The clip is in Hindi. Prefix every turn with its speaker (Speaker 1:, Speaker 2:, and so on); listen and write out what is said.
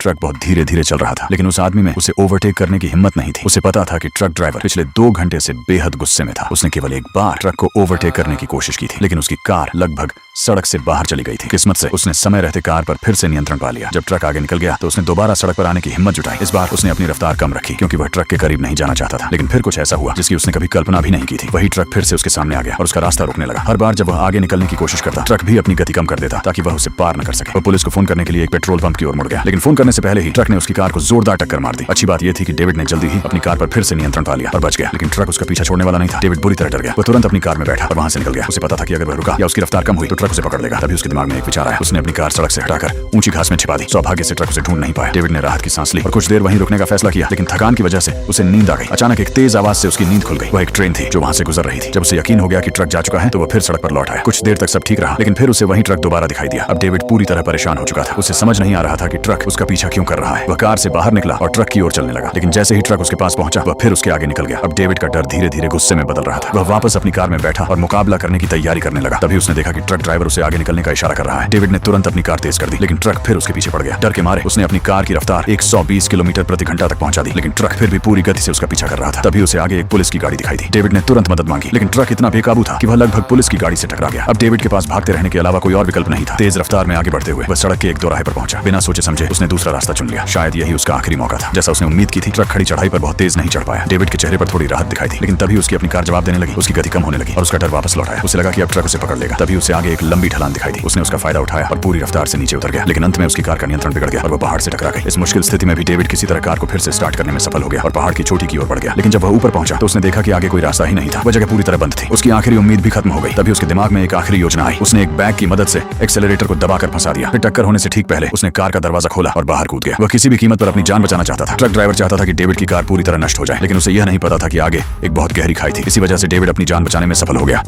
Speaker 1: ट्रक बहुत धीरे धीरे चल रहा था, लेकिन उस आदमी में उसे ओवरटेक करने की हिम्मत नहीं थी। उसे पता था कि ट्रक ड्राइवर पिछले 2 घंटे से बेहद गुस्से में था। उसने केवल एक बार ट्रक को ओवरटेक करने की कोशिश की थी, लेकिन उसकी कार लगभग सड़क से बाहर चली गई थी। किस्मत से उसने समय रहते कार पर फिर से नियंत्रण पा लिया। जब ट्रक आगे निकल गया तो उसने दोबारा सड़क पर आने की हिम्मत जुटाई। इस बार उसने अपनी रफ्तार कम रखी क्योंकि वह ट्रक के करीब नहीं जाना चाहता था। लेकिन फिर कुछ ऐसा हुआ जिसकी उसने कभी कल्पना भी नहीं की थी। वही ट्रक फिर से उसके सामने आ गया और उसका रास्ता रोकने लगा। हर बार जब वह आगे निकलने की कोशिश करता, ट्रक भी अपनी गति कम कर देता ताकि वह उसे पार न कर सके। वह पुलिस को फोन करने के लिए एक पेट्रोल पंप की ओर मुड़ गया, लेकिन फोन करने से पहले ही ट्रक ने उसकी कार को जोरदार टक्कर मार दी। अच्छी बात यह थी कि डेविड ने जल्दी ही अपनी कार पर फिर से नियंत्रण पा लिया और बच गया, लेकिन ट्रक उसका पीछा छोड़ने वाला नहीं था। डेविड बुरी तरह डर गया। वह तुरंत अपनी कार में बैठा और वहां से निकल गया। उसे पता था कि अगर वह रुका या उसकी रफ्तार कम हुई तो ट्रक उसे पकड़ लेगा। तभी उसके दिमाग में एक विचार आया। उसने अपनी कार सड़क से हटाकर ऊंची घास में छिपा दी। सौभाग्य से ट्रक उसे ढूंढ नहीं पाया। डेविड ने राहत की सांस ली और कुछ देर वहीं रुकने का फैसला किया, लेकिन थकान की वजह से उसे नींद आ गई। अचानक एक तेज आवाज से उसकी नींद खुल गई। वह एक ट्रेन थी जो वहां से गुजर रही थी। जब उसे यकीन हो गया कि ट्रक जा चुका है तो वह फिर सड़क पर लौट आया। कुछ देर तक सब ठीक रहा, लेकिन फिर उसे वही ट्रक दोबारा दिखाई दिया। अब डेविड पूरी तरह परेशान हो चुका था। उसे समझ नहीं आ रहा था कि ट्रक उसका पीछा क्यों कर रहा है। वह कार से बाहर निकला और ट्रक की ओर चलने लगा, लेकिन जैसे ही ट्रक उसके पास पहुंचा वह फिर उसके आगे निकल गया। अब डेविड का डर धीरे धीरे गुस्से में बदल रहा था। वह वापस अपनी कार में बैठा और मुकाबला करने की तैयारी करने लगा। तभी उसने देखा कि ट्रक ड्राइवर उसे आगे निकलने का इशारा कर रहा है। डेविड ने तुरंत अपनी कार तेज कर दी, लेकिन ट्रक फिर उसके पीछे पड़ गया। डर के मारे उसने अपनी कार की रफ्तार 120 किलोमीटर प्रति घंटा तक पहुंचा दी, लेकिन ट्रक फिर भी पूरी गति से उसका पीछा कर रहा था। तभी उसे आगे एक पुलिस की गाड़ी दिखाई दी। डेविड ने तुरंत मदद मांगी, लेकिन ट्रक इतना बेकाबू था कि वह लगभग पुलिस की गाड़ी से टकरा गया। अब डेविड के पास भागते रहने के अलावा कोई और विकल्प नहीं था। तेज रफ्तार में आगे बढ़ते हुए वह सड़क के एक दोराहे पर पहुंचा। बिना सोचे समझे उसने दूसरा रास्ता चुन लिया। शायद यही उसका आखिरी मौका था। जैसा उसने उम्मीद की थी, ट्रक खड़ी चढ़ाई पर बहुत तेज नहीं चढ़ पाया। डेविड के चेहरे पर थोड़ी राहत दिखाई थी, लेकिन तभी उसकी अपनी कार जवाब देने लगी। उसकी गति कम होने लगी और उसका डर वापस लौट आया। उसे लगा कि अब ट्रक उसे पकड़ लेगा। तभी उसे आगे एक लंबी ढलान दिखाई दी। उसने उसका फायदा उठाया और पूरी रफ्तार से नीचे उतर गया, लेकिन अंत में उसकी कार का नियंत्रण बिगड़ गया और वह पहाड़ से टकरा गई। इस मुश्किल स्थिति में भी डेविड किसी तरह कार को फिर से स्टार्ट करने में सफल हो गया और पहाड़ की चोटी की ओर बढ़ गया। लेकिन जब वह ऊपर पहुंचा तो उसने देखा कि आगे कोई रास्ता ही नहीं था। वह जगह पूरी तरह बंद थी। उसकी आखिरी उम्मीद भी खत्म हो गई। तभी उसके दिमाग में एक आखिरी योजना आई। उसने एक बैग की मदद से एक्सेलरेटर को दबाकर फंसा दिया। फिर टक्कर होने से ठीक पहले उसने कार का दरवाजा खोला और बाहर कूद गया। वह किसी भी कीमत पर अपनी जान बचाना चाहता था। ट्रक ड्राइवर चाहता था कि डेविड की कार पूरी तरह नष्ट हो जाए, लेकिन उसे यह नहीं पता था कि आगे एक बहुत गहरी खाई थी। इसी वजह से डेविड अपनी जान बचाने में सफल हो गया।